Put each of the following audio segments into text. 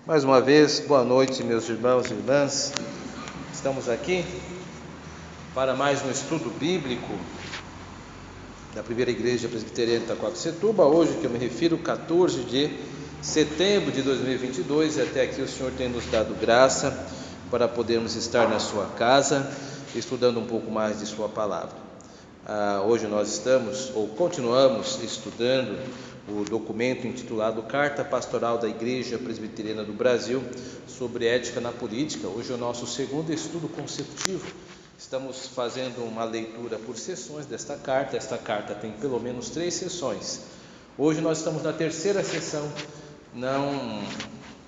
Mais uma vez, boa noite, meus irmãos e irmãs. Estamos aqui para mais um estudo bíblico da Primeira Igreja Presbiteriana de Itaquaquecetuba. Hoje, que eu me refiro, 14 de setembro de 2022, e até aqui o Senhor tem nos dado graça para podermos estar na sua casa, estudando um pouco mais de sua palavra. Hoje nós continuamos estudando o documento intitulado Carta Pastoral da Igreja Presbiteriana do Brasil sobre ética na política. Hoje é o nosso segundo estudo consecutivo. Estamos fazendo uma leitura por sessões desta carta. Esta carta tem pelo menos 3 sessões. Hoje nós estamos na terceira sessão. Não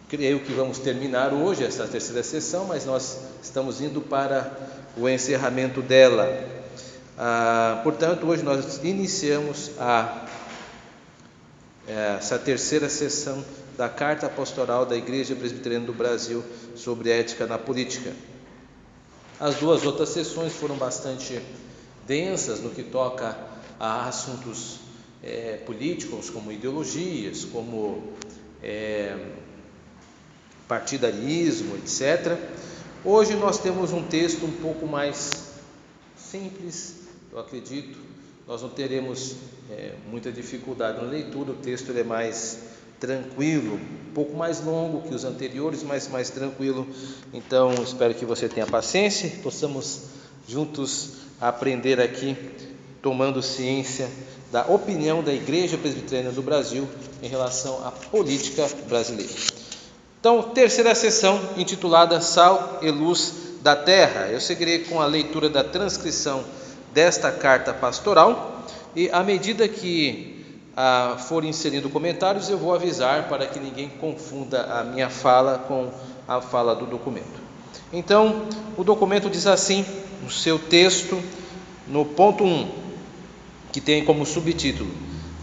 creio que vamos terminar hoje essa terceira sessão, mas nós estamos indo para o encerramento dela. Portanto, hoje nós iniciamos essa terceira sessão da Carta Pastoral da Igreja Presbiteriana do Brasil sobre ética na política. As 2 outras sessões foram bastante densas no que toca a assuntos políticos, como ideologias, como partidarismo, etc. Hoje nós temos um texto um pouco mais simples, eu acredito. Nós não teremos muita dificuldade na leitura. O texto é mais tranquilo, um pouco mais longo que os anteriores, mas mais tranquilo. Então, espero que você tenha paciência e possamos juntos aprender aqui, tomando ciência da opinião da Igreja Presbiteriana do Brasil em relação à política brasileira. Então, terceira sessão, intitulada Sal e Luz da Terra. Eu seguirei com a leitura da transcrição desta carta pastoral, e à medida que for inserindo comentários, eu vou avisar para que ninguém confunda a minha fala com a fala do documento. Então, o documento diz assim, no seu texto, no ponto 1, que tem como subtítulo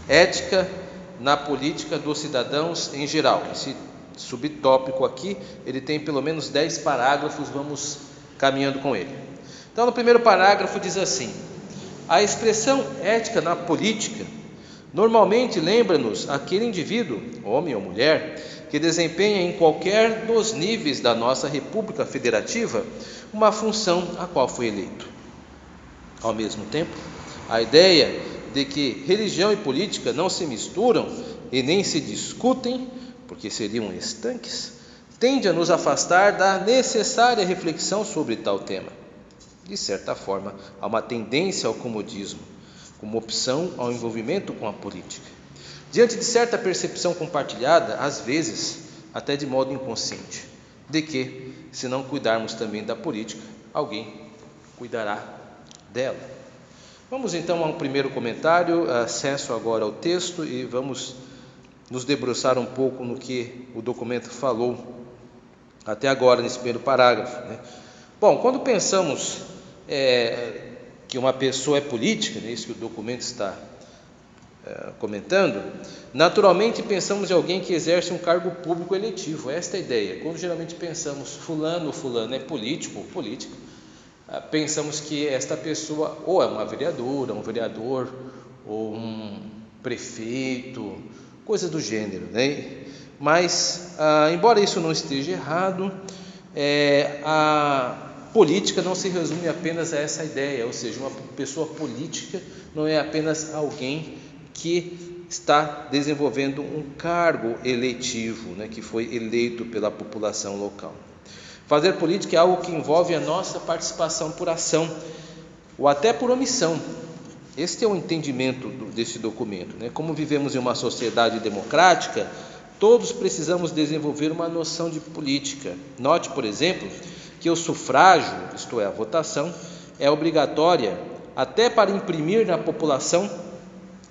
Ética na política dos cidadãos em geral. Esse subtópico aqui, ele tem pelo menos 10 parágrafos, vamos caminhando com ele. Então, no primeiro parágrafo diz assim: a expressão ética na política normalmente lembra-nos aquele indivíduo, homem ou mulher, que desempenha em qualquer dos níveis da nossa República Federativa uma função a qual foi eleito. Ao mesmo tempo, a ideia de que religião e política não se misturam e nem se discutem, porque seriam estanques, tende a nos afastar da necessária reflexão sobre tal tema. De certa forma, há uma tendência ao comodismo, como opção ao envolvimento com a política. Diante de certa percepção compartilhada, às vezes, até de modo inconsciente, de que, se não cuidarmos também da política, alguém cuidará dela. Vamos então a um primeiro comentário, acesso agora ao texto, e vamos nos debruçar um pouco no que o documento falou até agora, nesse primeiro parágrafo, né? Bom, quando pensamos que uma pessoa é política, né, isso que o documento está comentando, naturalmente pensamos em alguém que exerce um cargo público eletivo. Esta é a ideia. Quando geralmente pensamos fulano é político ou política, pensamos que esta pessoa ou é uma vereadora, um vereador, ou um prefeito, coisa do gênero, né? Mas, embora isso não esteja errado, a política não se resume apenas a essa ideia, ou seja, uma pessoa política não é apenas alguém que está desenvolvendo um cargo eletivo, né, que foi eleito pela população local. Fazer política é algo que envolve a nossa participação por ação ou até por omissão. Este é o entendimento desse documento, né? Como vivemos em uma sociedade democrática, todos precisamos desenvolver uma noção de política. Note, por exemplo, que o sufrágio, isto é, a votação, é obrigatória até para imprimir na população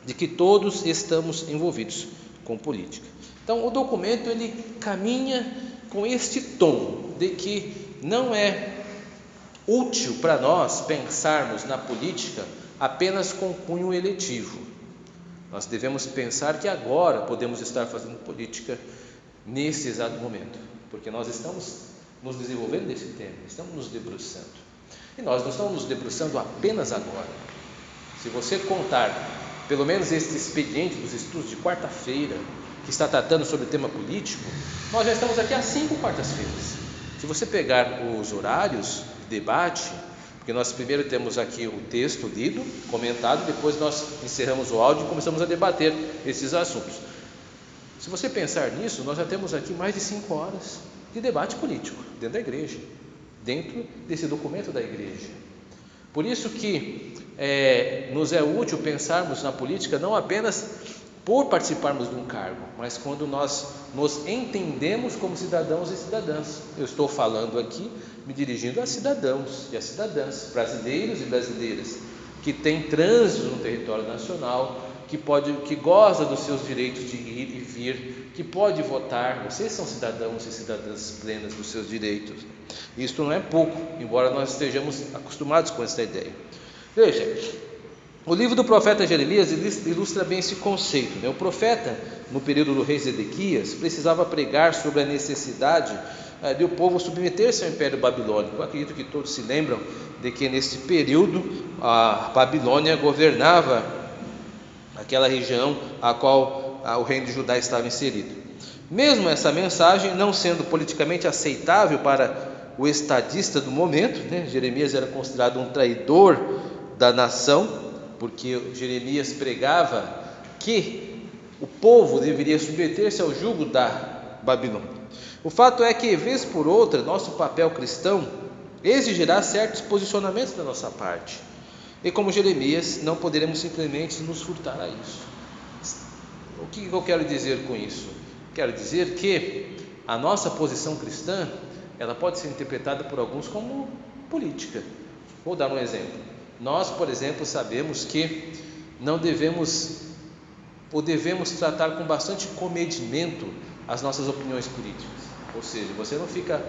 de que todos estamos envolvidos com política. Então, o documento ele caminha com este tom de que não é útil para nós pensarmos na política apenas com cunho eletivo. Nós devemos pensar que agora podemos estar fazendo política nesse exato momento, porque nós estamos nos desenvolvendo desse tema, estamos nos debruçando. E nós não estamos nos debruçando apenas agora. Se você contar pelo menos este expediente dos estudos de quarta-feira, que está tratando sobre o tema político, nós já estamos aqui há 5 quartas-feiras. Se você pegar os horários de debate, porque nós primeiro temos aqui o texto lido, comentado, depois nós encerramos o áudio e começamos a debater esses assuntos. Se você pensar nisso, nós já temos aqui mais de 5 horas de debate político dentro da igreja, dentro desse documento da igreja. Por isso que nos é útil pensarmos na política não apenas por participarmos de um cargo, mas quando nós nos entendemos como cidadãos e cidadãs. Eu estou falando aqui, me dirigindo a cidadãos e a cidadãs, brasileiros e brasileiras, que têm trânsito no território nacional, que goza dos seus direitos de ir e vir, que pode votar. Vocês são cidadãos e cidadãs plenas dos seus direitos. Isto não é pouco, embora nós estejamos acostumados com essa ideia. Veja, o livro do profeta Jeremias ilustra bem esse conceito, né? O profeta, no período do rei Zedequias, precisava pregar sobre a necessidade de o povo submeter-se ao Império Babilônico. Eu acredito que todos se lembram de que nesse período a Babilônia governava aquela região a qual o reino de Judá estava inserido. Mesmo essa mensagem não sendo politicamente aceitável para o estadista do momento, né? Jeremias era considerado um traidor da nação, porque Jeremias pregava que o povo deveria submeter-se ao jugo da Babilônia. O fato é que, vez por outra, nosso papel cristão exigirá certos posicionamentos da nossa parte. E como Jeremias, não poderemos simplesmente nos furtar a isso. O que eu quero dizer com isso? Quero dizer que a nossa posição cristã, ela pode ser interpretada por alguns como política. Vou dar um exemplo. Nós, por exemplo, sabemos que não devemos ou devemos tratar com bastante comedimento as nossas opiniões políticas. Ou seja, você não fica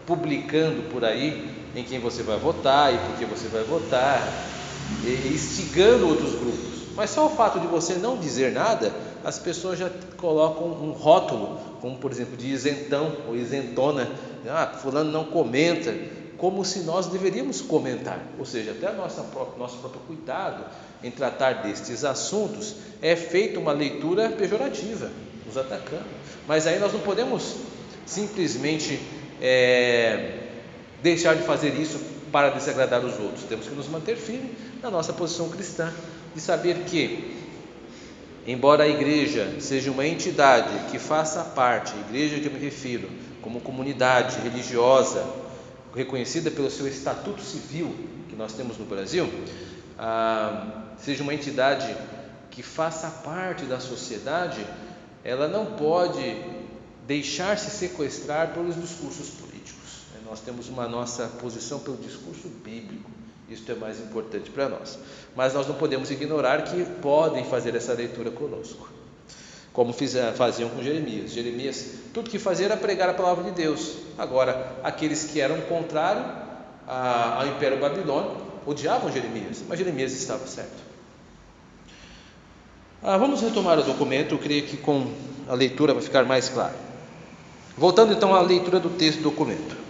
publicando por aí em quem você vai votar e por que você vai votar, e instigando outros grupos. Mas só o fato de você não dizer nada, as pessoas já colocam um rótulo, como por exemplo de isentão ou isentona. Fulano não comenta, como se nós deveríamos comentar. Ou seja, até nosso próprio cuidado em tratar destes assuntos é feita uma leitura pejorativa, nos atacando. Mas aí nós não podemos simplesmente deixar de fazer isso para desagradar os outros. Temos que nos manter firmes na nossa posição cristã, de saber que, embora a igreja seja uma entidade que faça parte, a igreja que eu me refiro, como comunidade religiosa, reconhecida pelo seu estatuto civil que nós temos no Brasil, seja uma entidade que faça parte da sociedade, ela não pode deixar-se sequestrar pelos discursos políticos. Nós temos uma nossa posição pelo discurso bíblico, isso é mais importante para nós, mas nós não podemos ignorar que podem fazer essa leitura conosco, como faziam com Jeremias, tudo que fazia era pregar a palavra de Deus. Agora, aqueles que eram contrários ao Império Babilônico odiavam Jeremias, mas Jeremias estava certo. Vamos retomar o documento, eu creio que com a leitura vai ficar mais claro. Voltando então à leitura do texto do documento.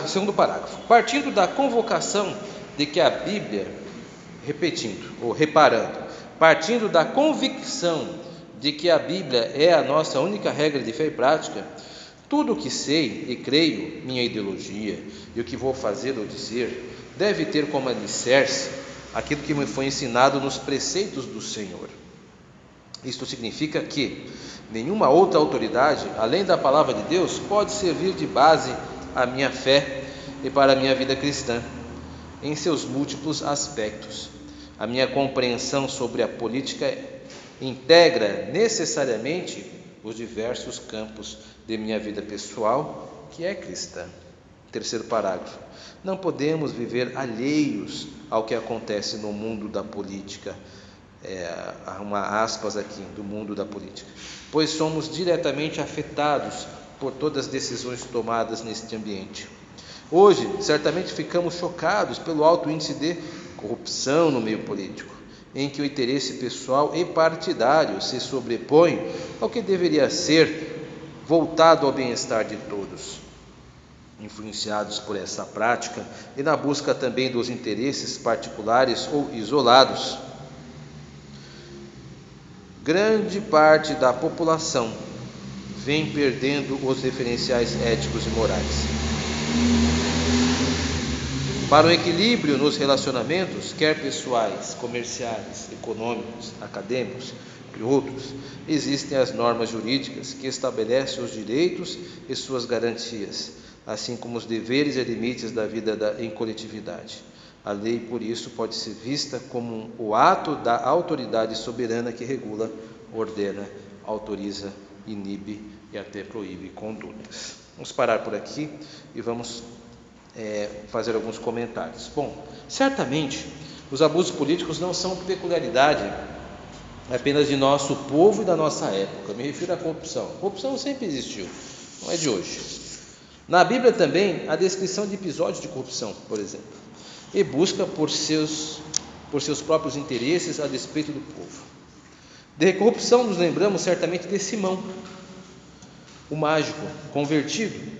Segundo parágrafo. Partindo da convocação de que a Bíblia, partindo da convicção de que a Bíblia é a nossa única regra de fé e prática, tudo o que sei e creio, minha ideologia e o que vou fazer ou dizer, deve ter como alicerce aquilo que me foi ensinado nos preceitos do Senhor. Isto significa que nenhuma outra autoridade, além da palavra de Deus, pode servir de base à minha fé e para a minha vida cristã, em seus múltiplos aspectos. A minha compreensão sobre a política integra necessariamente os diversos campos de minha vida pessoal, que é cristã. Terceiro parágrafo. Não podemos viver alheios ao que acontece no mundo da política. Há uma aspas aqui, do mundo da política, pois somos diretamente afetados por todas as decisões tomadas neste ambiente. Hoje, certamente ficamos chocados pelo alto índice de corrupção no meio político, em que o interesse pessoal e partidário se sobrepõe ao que deveria ser voltado ao bem-estar de todos. Influenciados por essa prática e na busca também dos interesses particulares ou isolados, grande parte da população vem perdendo os referenciais éticos e morais. Para o equilíbrio nos relacionamentos, quer pessoais, comerciais, econômicos, acadêmicos e outros, existem as normas jurídicas que estabelecem os direitos e suas garantias, assim como os deveres e limites da vida em coletividade. A lei, por isso, pode ser vista como o ato da autoridade soberana que regula, ordena, autoriza, inibe e até proíbe condutas. Vamos parar por aqui e vamos fazer alguns comentários. Bom, certamente os abusos políticos não são peculiaridade apenas de nosso povo e da nossa época. Me refiro à corrupção. A corrupção sempre existiu, não é de hoje. Na Bíblia também há descrição de episódios de corrupção, por exemplo, e busca por seus próprios interesses a despeito do povo. De corrupção nos lembramos certamente de Simão, o mágico convertido.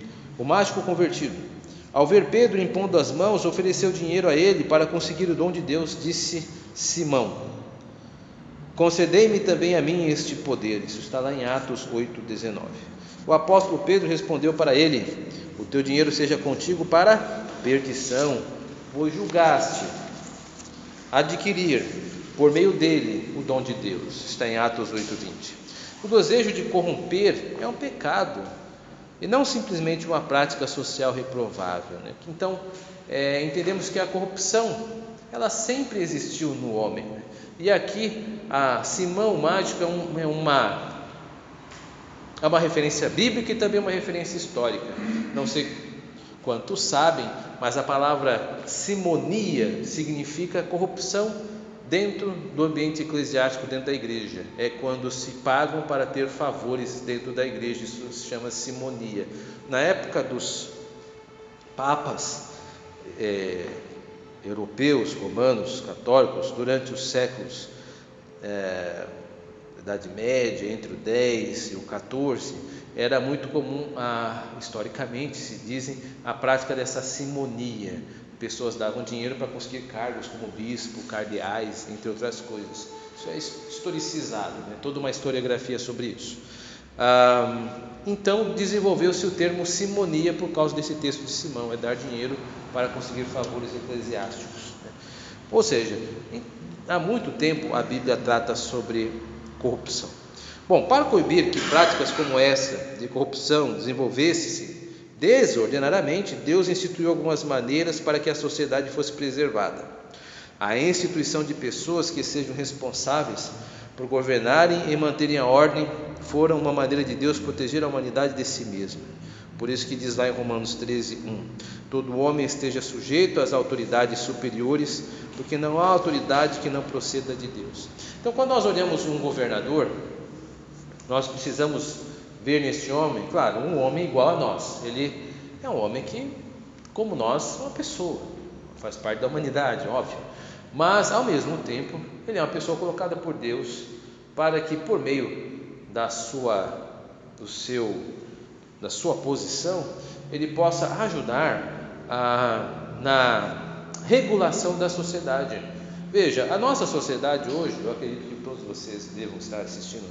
Ao ver Pedro impondo as mãos, ofereceu dinheiro a ele para conseguir o dom de Deus. Disse Simão: concedei-me também a mim este poder. Isso está lá em Atos 8:19. O apóstolo Pedro respondeu para ele: o teu dinheiro seja contigo para perdição, pois julgaste adquirir por meio dele o dom de Deus. Está em Atos 8:20. O desejo de corromper é um pecado e não simplesmente uma prática social reprovável, né? Então, entendemos que a corrupção, ela sempre existiu no homem, né? E aqui, Simão o mágico é uma referência bíblica e também uma referência histórica. Não sei quantos sabem, mas a palavra simonia significa corrupção dentro do ambiente eclesiástico, dentro da igreja. É quando se pagam para ter favores dentro da igreja. Isso se chama simonia. Na época dos papas europeus, romanos, católicos, durante os séculos Idade Média, entre o 10 e o 14, era muito comum, historicamente se dizem, a prática dessa simonia. Pessoas davam dinheiro para conseguir cargos como bispo, cardeais, entre outras coisas. Isso é historicizado, né? Toda uma historiografia sobre isso. Então desenvolveu-se o termo simonia por causa desse texto de Simão, é dar dinheiro para conseguir favores eclesiásticos, né? Ou seja, há muito tempo a Bíblia trata sobre corrupção. Bom, para coibir que práticas como essa de corrupção desenvolvesse-se desordenadamente, Deus instituiu algumas maneiras para que a sociedade fosse preservada. A instituição de pessoas que sejam responsáveis por governarem e manterem a ordem foram uma maneira de Deus proteger a humanidade de si mesma. Por isso que diz lá em Romanos 13:1: todo homem esteja sujeito às autoridades superiores, porque não há autoridade que não proceda de Deus. Então, quando nós olhamos um governador, nós precisamos ver nesse homem, claro, um homem igual a nós. Ele é um homem que, como nós, é uma pessoa, faz parte da humanidade, óbvio, mas ao mesmo tempo ele é uma pessoa colocada por Deus para que, por meio da sua posição, ele possa ajudar na regulação da sociedade. Veja, a nossa sociedade hoje, eu acredito que todos vocês devam estar assistindo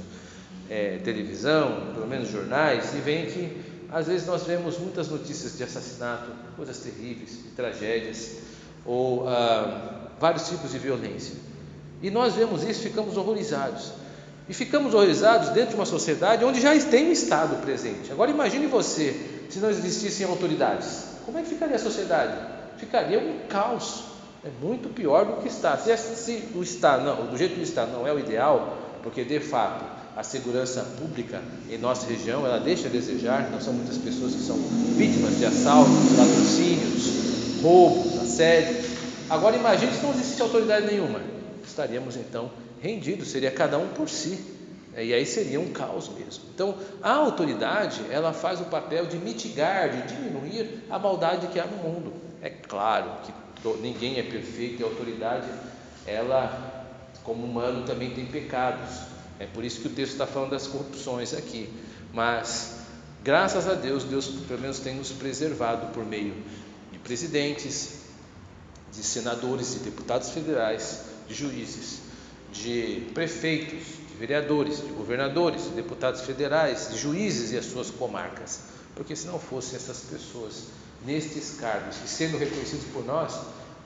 televisão, pelo menos jornais, e veem que às vezes nós vemos muitas notícias de assassinato, coisas terríveis, de tragédias, ou vários tipos de violência, e nós vemos isso e ficamos horrorizados. E ficamos horrorizados dentro de uma sociedade onde já tem um Estado presente. Agora imagine você, se não existissem autoridades, como é que ficaria a sociedade? Ficaria um caos, é muito pior do que está. Se o Estado, não, do jeito que está, não é o ideal, porque de fato a segurança pública em nossa região, ela deixa a desejar. Nós somos muitas pessoas que são vítimas de assaltos, latrocínios, roubos, assédios. Agora imagine se não existisse autoridade nenhuma, estaríamos então rendidos, seria cada um por si, e aí seria um caos mesmo. Então a autoridade, ela faz o papel de mitigar, de diminuir a maldade que há no mundo. É claro que ninguém é perfeito, e a autoridade, ela, como humano, também tem pecados. É por isso que o texto está falando das corrupções aqui, mas graças a Deus, Deus pelo menos tem nos preservado por meio de presidentes, de senadores, de deputados federais, de juízes, de prefeitos, de de vereadores, de governadores, de deputados federais, de juízes e as suas comarcas. Porque se não fossem essas pessoas nestes cargos e sendo reconhecidos por nós,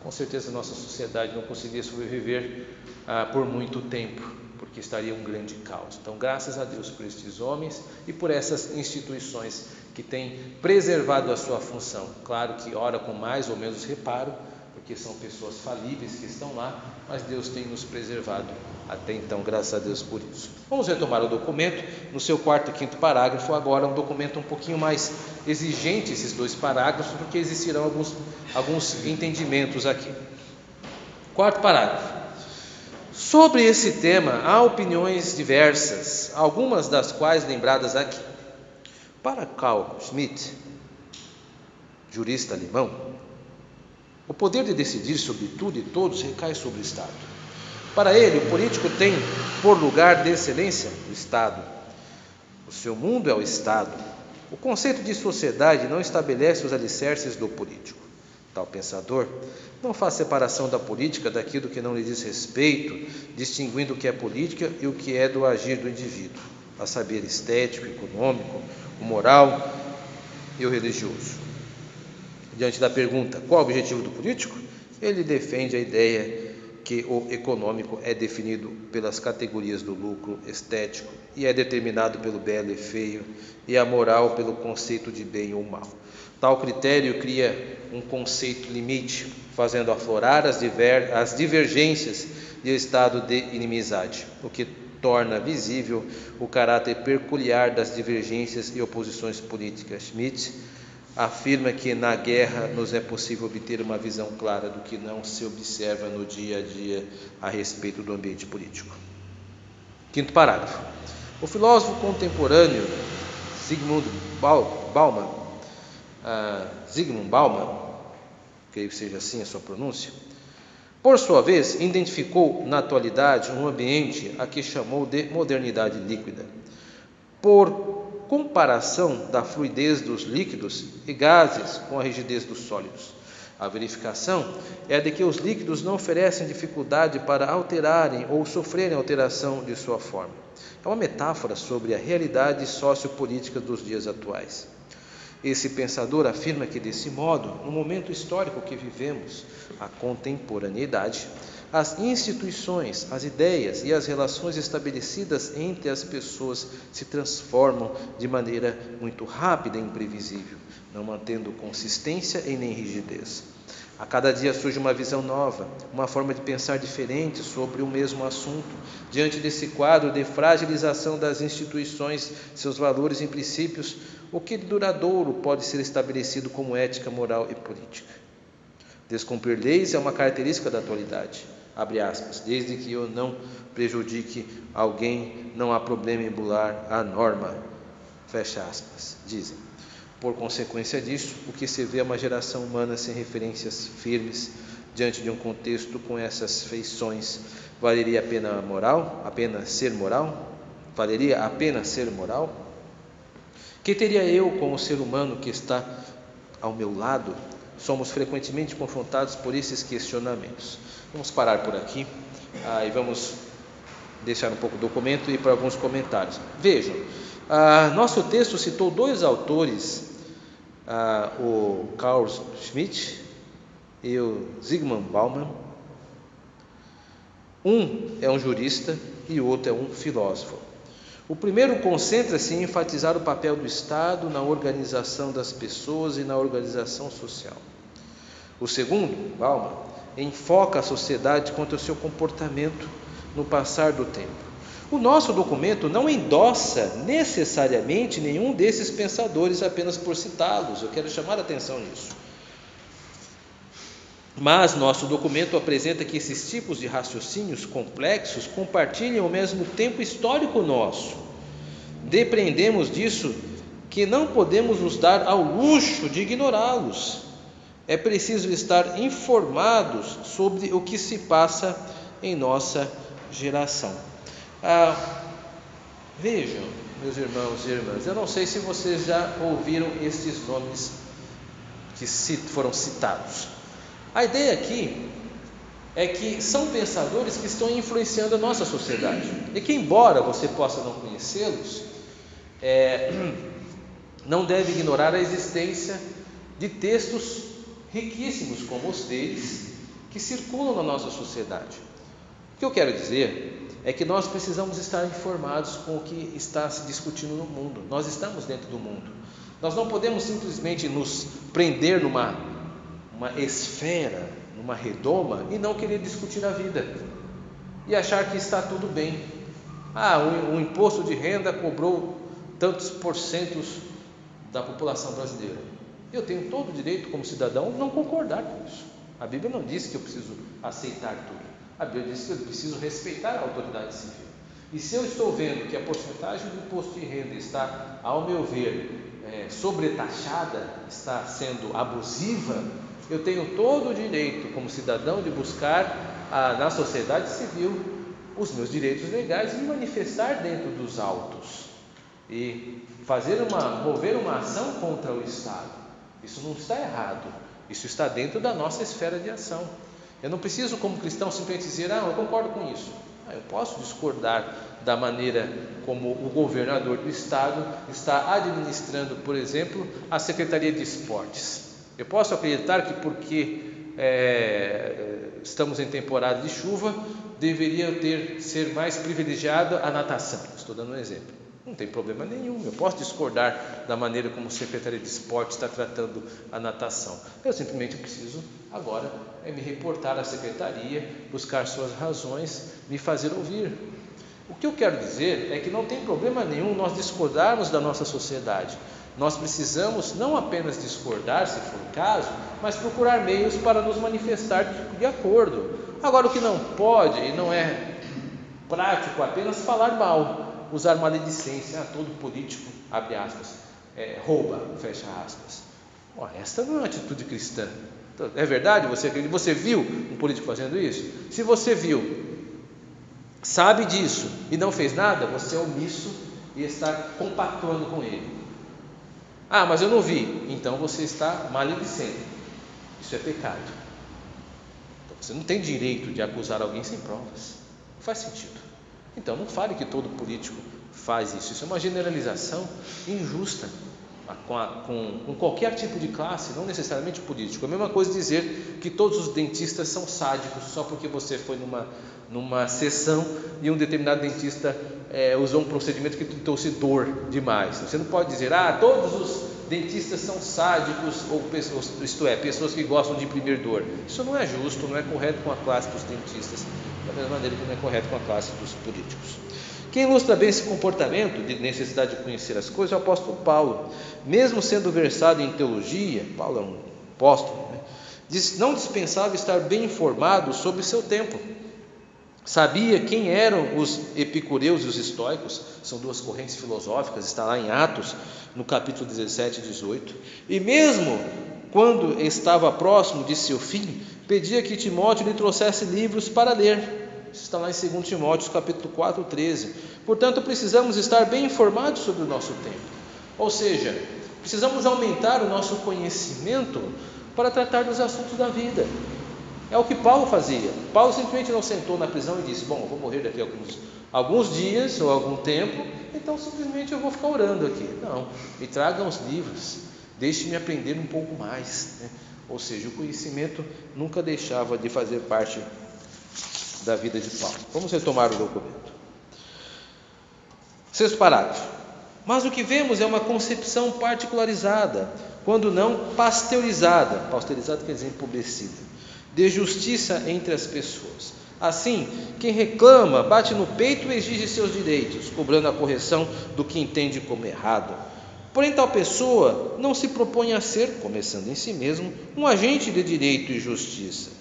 com certeza a nossa sociedade não conseguiria sobreviver por muito tempo, porque estaria um grande caos. Então, graças a Deus por estes homens e por essas instituições que têm preservado a sua função. Claro que ora com mais ou menos reparo, porque são pessoas falíveis que estão lá, mas Deus tem nos preservado até então, graças a Deus por isso. Vamos retomar o documento, no seu 4º e 5º parágrafo, agora um documento um pouquinho mais exigente, esses 2 parágrafos, porque existirão alguns entendimentos aqui. 4º parágrafo. Sobre esse tema, há opiniões diversas, algumas das quais lembradas aqui. Para Carl Schmitt, jurista alemão, o poder de decidir sobre tudo e todos recai sobre o Estado. Para ele, o político tem por lugar de excelência o Estado. O seu mundo é o Estado. O conceito de sociedade não estabelece os alicerces do político. Tal pensador não faz separação da política daquilo que não lhe diz respeito, distinguindo o que é política e o que é do agir do indivíduo, a saber, estético, econômico, o moral e o religioso. Diante da pergunta, qual o objetivo do político? Ele defende a ideia que o econômico é definido pelas categorias do lucro estético e é determinado pelo belo e feio, e a moral pelo conceito de bem ou mal. Tal critério cria um conceito limite, fazendo aflorar as divergências de estado de inimizade, o que torna visível o caráter peculiar das divergências e oposições políticas. Schmitt afirma que na guerra nos é possível obter uma visão clara do que não se observa no dia a dia a respeito do ambiente político. 5º parágrafo. O filósofo contemporâneo Zygmunt Bauman, creio que seja assim a sua pronúncia, por sua vez, identificou na atualidade um ambiente a que chamou de modernidade líquida, por comparação da fluidez dos líquidos e gases com a rigidez dos sólidos. A verificação é a de que os líquidos não oferecem dificuldade para alterarem ou sofrerem alteração de sua forma. É uma metáfora sobre a realidade sociopolítica dos dias atuais. Esse pensador afirma que, desse modo, no momento histórico que vivemos, a contemporaneidade, as instituições, as ideias e as relações estabelecidas entre as pessoas se transformam de maneira muito rápida e imprevisível, não mantendo consistência e nem rigidez. A cada dia surge uma visão nova, uma forma de pensar diferente sobre o mesmo assunto. Diante desse quadro de fragilização das instituições, seus valores e princípios, o que de duradouro pode ser estabelecido como ética, moral e política? Descumprir leis é uma característica da atualidade, abre aspas, desde que eu não prejudique alguém, não há problema em bular a norma, fecha aspas, dizem. Por consequência disso, o que se vê é uma geração humana sem referências firmes diante de um contexto com essas feições. Valeria a pena moral? Apenas ser moral? Valeria a pena ser moral? Que teria eu com o ser humano que está ao meu lado? Somos frequentemente confrontados por esses questionamentos. Vamos parar por aqui e vamos deixar um pouco do documento e ir para alguns comentários. Vejam, nosso texto citou 2 autores, o Carl Schmitt e o Zygmunt Bauman. Um é um jurista e o outro é um filósofo. O primeiro concentra-se em enfatizar o papel do Estado na organização das pessoas e na organização social. O segundo, Bauman, enfoca a sociedade quanto ao seu comportamento no passar do tempo. O nosso documento não endossa necessariamente nenhum desses pensadores apenas por citá-los. Eu quero chamar a atenção nisso. Mas nosso documento apresenta que esses tipos de raciocínios complexos compartilham o mesmo tempo histórico nosso. Depreendemos disso que não podemos nos dar ao luxo de ignorá-los. É preciso estar informados sobre o que se passa em nossa geração. Vejam, meus irmãos e irmãs, eu não sei se vocês já ouviram estes nomes que foram citados. A ideia aqui é que são pensadores que estão influenciando a nossa sociedade, e que, embora você possa não conhecê-los, não deve ignorar a existência de textos riquíssimos como os deles, que circulam na nossa sociedade. O que eu quero dizer é que nós precisamos estar informados com o que está se discutindo no mundo. Nós estamos dentro do mundo. Nós não podemos simplesmente nos prender numa esfera, numa redoma, e não querer discutir a vida e achar que está tudo bem. O imposto de renda cobrou tantos porcentos da população brasileira. Eu tenho todo o direito como cidadão não concordar com isso. A Bíblia não diz que eu preciso aceitar tudo. A Bíblia diz que eu preciso respeitar a autoridade civil. E se eu estou vendo que a porcentagem do imposto de renda está, ao meu ver, sobretaxada, está sendo abusiva, eu tenho todo o direito como cidadão de buscar na sociedade civil os meus direitos legais e me manifestar dentro dos autos e mover uma ação contra o Estado. Isso não está errado, isso está dentro da nossa esfera de ação. Eu não preciso, como cristão, simplesmente dizer, eu concordo com isso. Eu posso discordar da maneira como o governador do Estado está administrando, por exemplo, a Secretaria de Esportes. Eu posso acreditar que porque estamos em temporada de chuva, deveria ser mais privilegiada a natação. Estou dando um exemplo. Não tem problema nenhum, eu posso discordar da maneira como a Secretaria de Esportes está tratando a natação. Eu simplesmente preciso agora me reportar à Secretaria, buscar suas razões, me fazer ouvir. O que eu quero dizer é que não tem problema nenhum nós discordarmos da nossa sociedade. Nós precisamos não apenas discordar, se for o caso, mas procurar meios para nos manifestar de acordo. Agora, o que não pode e não é prático apenas falar mal, usar maledicência, todo político, abre aspas, rouba, fecha aspas. Esta não é uma atitude cristã. É verdade? Você viu um político fazendo isso? Se você viu, sabe disso e não fez nada, você é omisso e está compactuando com ele. Mas eu não vi. Então você está maledicendo. Isso é pecado. Então, você não tem direito de acusar alguém sem provas. Não faz sentido. Então não fale que todo político faz isso. Isso é uma generalização injusta com qualquer tipo de classe, não necessariamente político. É a mesma coisa dizer que todos os dentistas são sádicos só porque você foi numa sessão e um determinado dentista usou um procedimento que trouxe dor demais. Você não pode dizer, todos os dentistas são sádicos, ou pessoas que gostam de imprimir dor. Isso não é justo, não é correto com a classe dos dentistas, da mesma maneira que não é correto com a classe dos políticos. Quem ilustra bem esse comportamento de necessidade de conhecer as coisas é o apóstolo Paulo. Mesmo sendo versado em teologia, Paulo é um apóstolo, não dispensava estar bem informado sobre o seu tempo. Sabia quem eram os epicureus e os estoicos, são duas correntes filosóficas, está lá em Atos, no capítulo 17 e 18. E mesmo quando estava próximo de seu fim, pedia que Timóteo lhe trouxesse livros para ler. Isso está lá em 2 Timóteo, capítulo 4, 13. Portanto, precisamos estar bem informados sobre o nosso tempo. Ou seja, precisamos aumentar o nosso conhecimento para tratar dos assuntos da vida. É o que Paulo fazia. Paulo simplesmente não sentou na prisão e disse, eu vou morrer daqui a alguns dias ou algum tempo, então simplesmente eu vou ficar orando aqui. Não, me tragam os livros, deixe-me aprender um pouco mais. Ou seja, o conhecimento nunca deixava de fazer parte da vida de Paulo. Vamos retomar o documento. Sexto parágrafo. Mas o que vemos é uma concepção particularizada, quando não pasteurizada. Pasteurizada quer dizer empobrecida, de justiça entre as pessoas. Assim, quem reclama, bate no peito e exige seus direitos, cobrando a correção do que entende como errado. Porém, tal pessoa não se propõe a ser, começando em si mesmo, um agente de direito e justiça.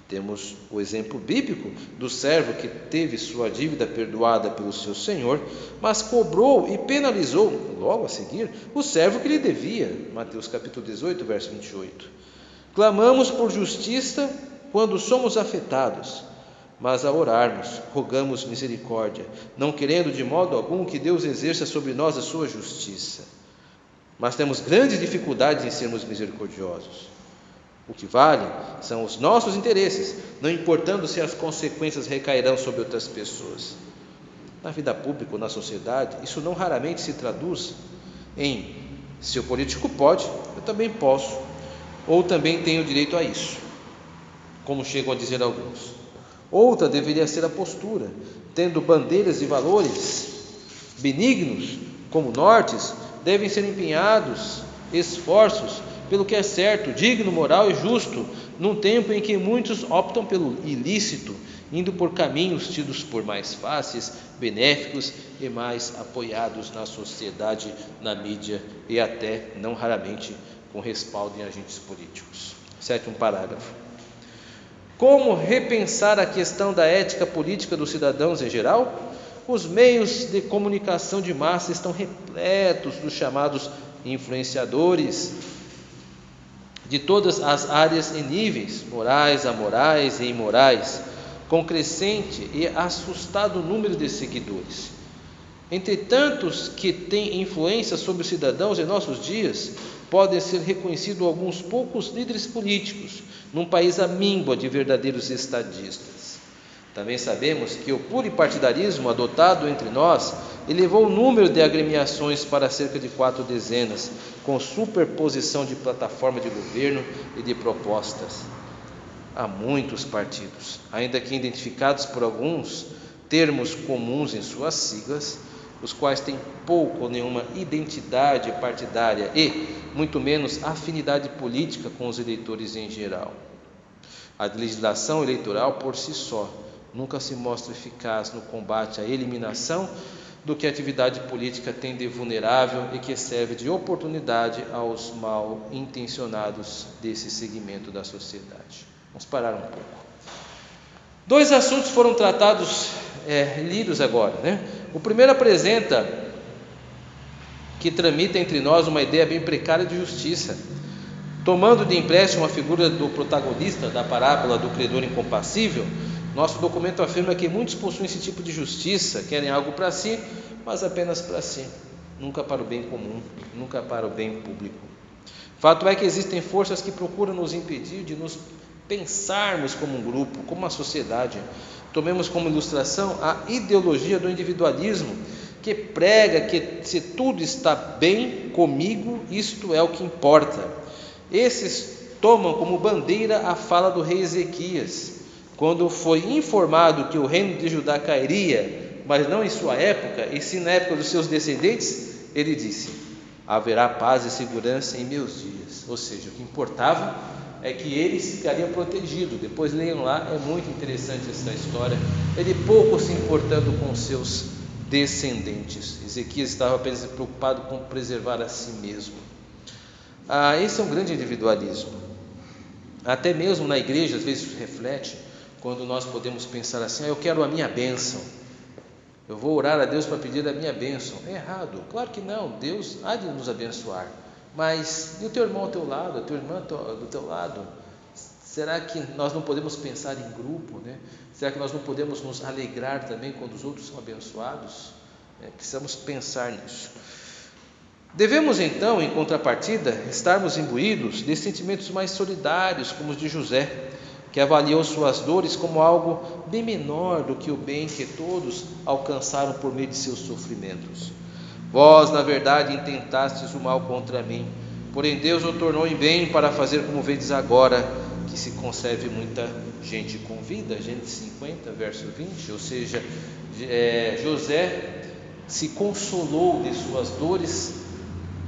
Temos o exemplo bíblico do servo que teve sua dívida perdoada pelo seu senhor, mas cobrou e penalizou, logo a seguir, o servo que lhe devia. Mateus capítulo 18, verso 28. Clamamos por justiça quando somos afetados, mas ao orarmos, rogamos misericórdia, não querendo de modo algum que Deus exerça sobre nós a sua justiça. Mas temos grandes dificuldades em sermos misericordiosos. O que vale são os nossos interesses, não importando se as consequências recairão sobre outras pessoas. Na vida pública ou na sociedade, isso não raramente se traduz em: se o político pode, eu também posso, ou também tenho direito a isso, como chegam a dizer alguns. Outra deveria ser a postura: tendo bandeiras e valores benignos como nortes, devem ser empenhados esforços pelo que é certo, digno, moral e justo, num tempo em que muitos optam pelo ilícito, indo por caminhos tidos por mais fáceis, benéficos e mais apoiados na sociedade, na mídia e até, não raramente, com respaldo em agentes políticos. 7º parágrafo. Como repensar a questão da ética política dos cidadãos em geral? Os meios de comunicação de massa estão repletos dos chamados influenciadores de todas as áreas e níveis, morais, amorais e imorais, com crescente e assustado número de seguidores. Entre tantos que têm influência sobre os cidadãos em nossos dias, podem ser reconhecidos alguns poucos líderes políticos, num país amíngua de verdadeiros estadistas. Também sabemos que o pluripartidarismo adotado entre nós elevou o número de agremiações para cerca de 4 dezenas, com superposição de plataforma de governo e de propostas. Há muitos partidos, ainda que identificados por alguns termos comuns em suas siglas, os quais têm pouco ou nenhuma identidade partidária e, muito menos, afinidade política com os eleitores em geral. A legislação eleitoral por si só nunca se mostra eficaz no combate à eliminação do que a atividade política tem de vulnerável e que serve de oportunidade aos mal intencionados desse segmento da sociedade. Vamos parar um pouco. 2 assuntos foram tratados, lidos agora, O primeiro apresenta que tramita entre nós uma ideia bem precária de justiça, tomando de empréstimo a figura do protagonista da parábola do credor incompassível. Nosso documento afirma que muitos possuem esse tipo de justiça, querem algo para si, mas apenas para si, nunca para o bem comum, nunca para o bem público. Fato é que existem forças que procuram nos impedir de nos pensarmos como um grupo, como uma sociedade. Tomemos como ilustração a ideologia do individualismo, que prega que se tudo está bem comigo, isto é o que importa. Esses tomam como bandeira a fala do rei Ezequias, quando foi informado que o reino de Judá cairia, mas não em sua época, e sim na época dos seus descendentes, ele disse: haverá paz e segurança em meus dias. Ou seja, o que importava é que ele ficaria protegido. Depois leiam lá, é muito interessante essa história. Ele pouco se importando com seus descendentes. Ezequias estava apenas preocupado com preservar a si mesmo. Esse é um grande individualismo. Até mesmo na igreja, às vezes reflete, quando nós podemos pensar assim: eu quero a minha bênção, eu vou orar a Deus para pedir a minha bênção. É errado, claro que não, Deus há de nos abençoar, mas e o teu irmão ao teu lado, a tua irmã do teu lado? Será que nós não podemos pensar em grupo, Será que nós não podemos nos alegrar também quando os outros são abençoados? Precisamos pensar nisso. Devemos então, em contrapartida, estarmos imbuídos de sentimentos mais solidários, como os de José, que avaliou suas dores como algo bem menor do que o bem que todos alcançaram por meio de seus sofrimentos. Vós, na verdade, intentastes o mal contra mim, porém Deus o tornou em bem para fazer como vedes agora, que se conserve muita gente com vida. Gênesis 50, verso 20, ou seja, José se consolou de suas dores,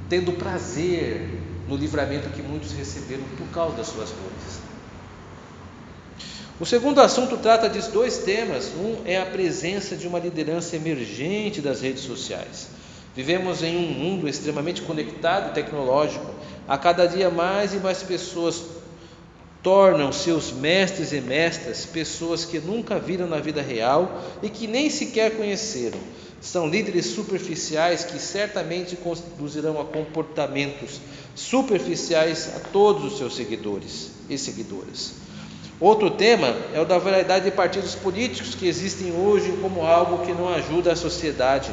tendo prazer no livramento que muitos receberam por causa das suas dores. O segundo assunto trata de 2 temas. Um é a presença de uma liderança emergente das redes sociais. Vivemos em um mundo extremamente conectado e tecnológico. A cada dia mais e mais pessoas tornam seus mestres e mestras pessoas que nunca viram na vida real e que nem sequer conheceram. São líderes superficiais que certamente conduzirão a comportamentos superficiais a todos os seus seguidores e seguidoras. Outro tema é o da variedade de partidos políticos que existem hoje como algo que não ajuda a sociedade.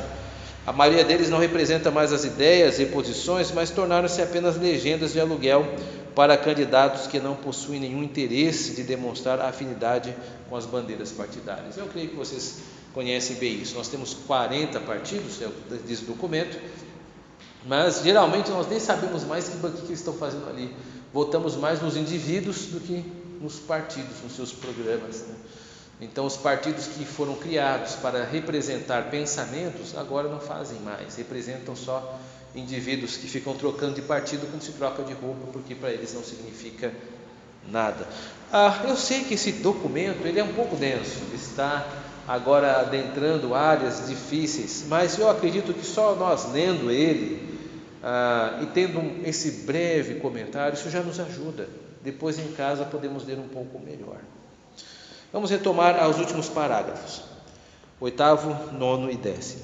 A maioria deles não representa mais as ideias e posições, mas tornaram-se apenas legendas de aluguel para candidatos que não possuem nenhum interesse de demonstrar afinidade com as bandeiras partidárias. Eu creio que vocês conhecem bem isso. Nós temos 40 partidos, é o que diz o documento, mas geralmente nós nem sabemos mais o que eles estão fazendo ali. Votamos mais nos indivíduos do que nos partidos, nos seus programas, né? Então, os partidos que foram criados para representar pensamentos, agora não fazem mais, representam só indivíduos que ficam trocando de partido como se troca de roupa, porque para eles não significa nada. Eu sei que esse documento ele é um pouco denso, está agora adentrando áreas difíceis, mas eu acredito que só nós lendo ele e tendo esse breve comentário, isso já nos ajuda. Depois em casa podemos ler um pouco melhor. Vamos retomar aos últimos parágrafos, 8º, 9º e 10º.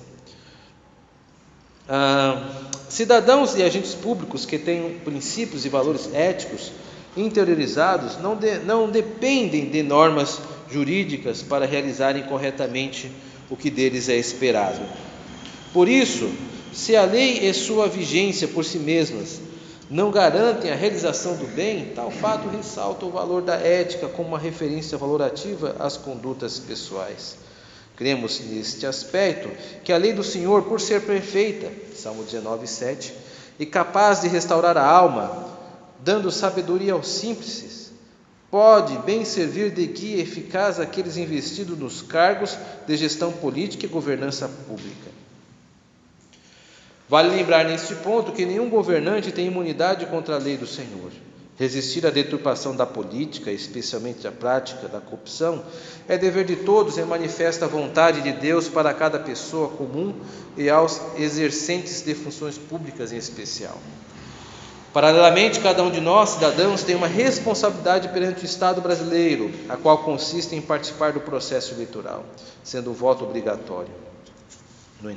Cidadãos e agentes públicos que tenham princípios e valores éticos interiorizados não dependem de normas jurídicas para realizarem corretamente o que deles é esperado. Por isso, se a lei e sua vigência por si mesmas não garantem a realização do bem, tal fato ressalta o valor da ética como uma referência valorativa às condutas pessoais. Cremos neste aspecto que a lei do Senhor, por ser perfeita, Salmo 19:7, e capaz de restaurar a alma, dando sabedoria aos simples, pode bem servir de guia eficaz àqueles investidos nos cargos de gestão política e governança pública. Vale lembrar neste ponto que nenhum governante tem imunidade contra a lei do Senhor. Resistir à deturpação da política, especialmente a prática da corrupção, é dever de todos e manifesta a vontade de Deus para cada pessoa comum e aos exercentes de funções públicas em especial. Paralelamente, cada um de nós, cidadãos, tem uma responsabilidade perante o Estado brasileiro, a qual consiste em participar do processo eleitoral, sendo o voto obrigatório. No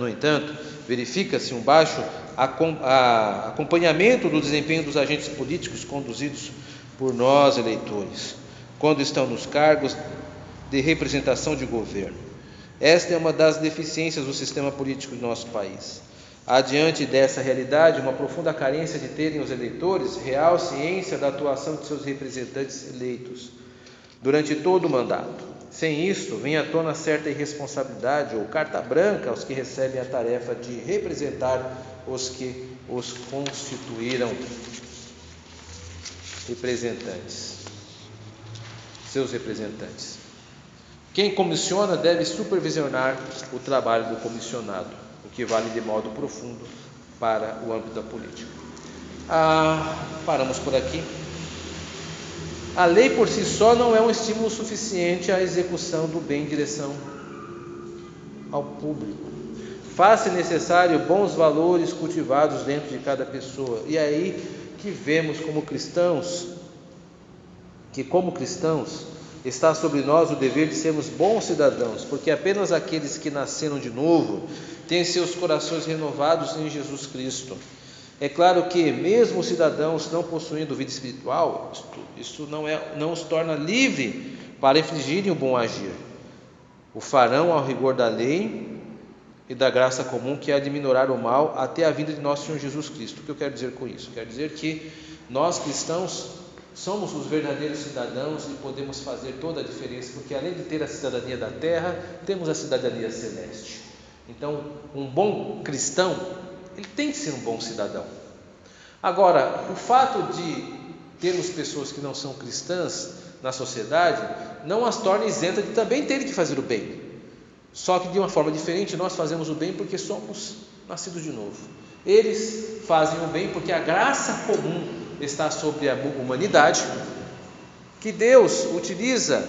entanto, verifica-se um baixo acompanhamento do desempenho dos agentes políticos conduzidos por nós, eleitores, quando estão nos cargos de representação de governo. Esta é uma das deficiências do sistema político do nosso país. Adiante dessa realidade, uma profunda carência de terem os eleitores real ciência da atuação de seus representantes eleitos durante todo o mandato. Sem isto, vem à tona certa irresponsabilidade ou carta branca aos que recebem a tarefa de representar os que os constituíram representantes, seus representantes. Quem comissiona deve supervisionar o trabalho do comissionado, o que vale de modo profundo para o âmbito da política. Paramos por aqui. A lei por si só não é um estímulo suficiente à execução do bem em direção ao público. Faz-se necessário bons valores cultivados dentro de cada pessoa. E é aí que vemos como cristãos está sobre nós o dever de sermos bons cidadãos, porque apenas aqueles que nasceram de novo têm seus corações renovados em Jesus Cristo. É claro que, mesmo os cidadãos não possuindo vida espiritual, isso não os torna livre para infligirem o bom agir. O farão ao rigor da lei e da graça comum, que é de minorar o mal até a vinda de nosso Senhor Jesus Cristo. O que eu quero dizer com isso? Quero dizer que nós cristãos somos os verdadeiros cidadãos e podemos fazer toda a diferença, porque além de ter a cidadania da terra, temos a cidadania celeste. Então, um bom cristão, ele tem que ser um bom cidadão. Agora, o fato de termos pessoas que não são cristãs na sociedade não as torna isentas de também terem que fazer o bem. Só que de uma forma diferente, nós fazemos o bem porque somos nascidos de novo. Eles fazem o bem porque a graça comum está sobre a humanidade, que Deus utiliza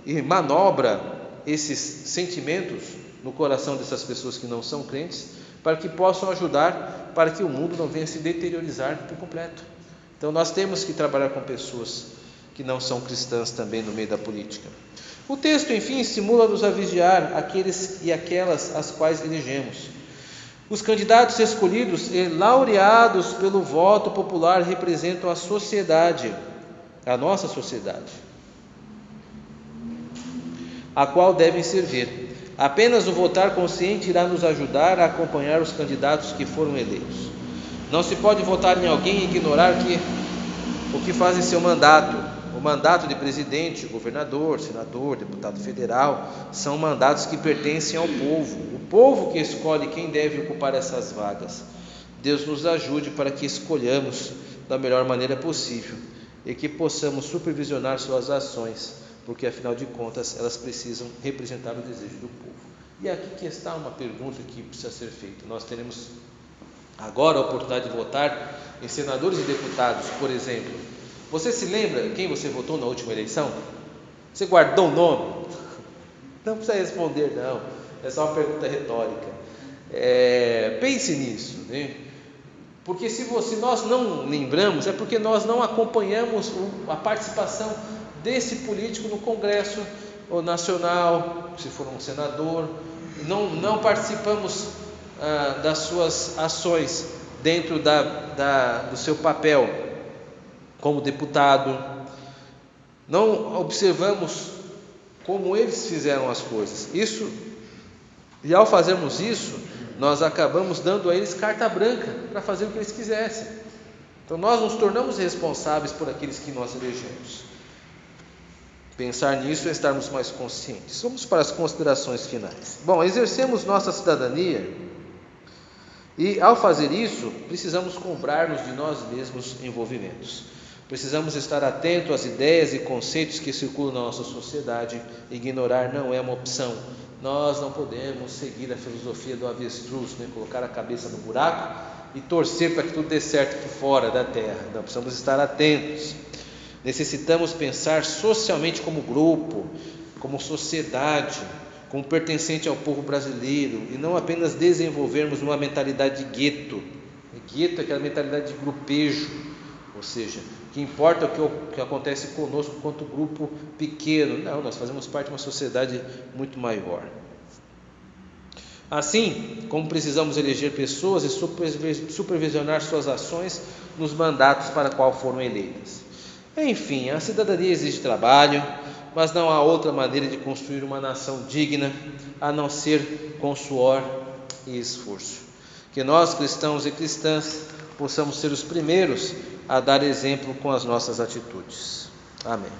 e manobra esses sentimentos no coração dessas pessoas que não são crentes, para que possam ajudar, para que o mundo não venha se deteriorizar por completo. Então nós temos que trabalhar com pessoas que não são cristãs também no meio da política. O texto, enfim, estimula-nos a vigiar aqueles e aquelas às quais elegemos. Os candidatos escolhidos e laureados pelo voto popular representam a sociedade, a nossa sociedade, a qual devem servir. Apenas o votar consciente irá nos ajudar a acompanhar os candidatos que foram eleitos. Não se pode votar em alguém e ignorar o que faz em seu mandato. O mandato de presidente, governador, senador, deputado federal são mandatos que pertencem ao povo. O povo que escolhe quem deve ocupar essas vagas. Deus nos ajude para que escolhamos da melhor maneira possível e que possamos supervisionar suas ações, porque afinal de contas elas precisam representar o desejo do povo. E aqui que está uma pergunta que precisa ser feita. Nós teremos agora a oportunidade de votar em senadores e deputados, por exemplo. Você se lembra quem você votou na última eleição? Você guardou o nome? Não precisa responder, não. É só uma pergunta retórica. Pense nisso, né? Porque se nós não lembramos, é porque nós não acompanhamos a participação desse político no Congresso Nacional, se for um senador, não participamos das suas ações dentro do seu papel como deputado, não observamos como eles fizeram as coisas. E ao fazermos isso, nós acabamos dando a eles carta branca para fazer o que eles quisessem. Então nós nos tornamos responsáveis por aqueles que nós elegemos. Pensar nisso é estarmos mais conscientes. Vamos para as considerações finais. Bom, exercemos nossa cidadania e ao fazer isso, precisamos cobrar-nos de nós mesmos envolvimentos. Precisamos estar atentos às ideias e conceitos que circulam na nossa sociedade. Ignorar não é uma opção. Nós não podemos seguir a filosofia do avestruz, né? Colocar a cabeça no buraco e torcer para que tudo dê certo por fora da terra. Não, precisamos estar atentos. Necessitamos pensar socialmente como grupo, como sociedade, como pertencente ao povo brasileiro, e não apenas desenvolvermos uma mentalidade de gueto. Gueto é aquela mentalidade de grupejo, ou seja, o que importa é o que acontece conosco quanto grupo pequeno. Não, nós fazemos parte de uma sociedade muito maior. Assim como precisamos eleger pessoas e supervisionar suas ações nos mandatos para qual foram eleitas. Enfim, a cidadania exige trabalho, mas não há outra maneira de construir uma nação digna a não ser com suor e esforço. Que nós, cristãos e cristãs, possamos ser os primeiros a dar exemplo com as nossas atitudes. Amém.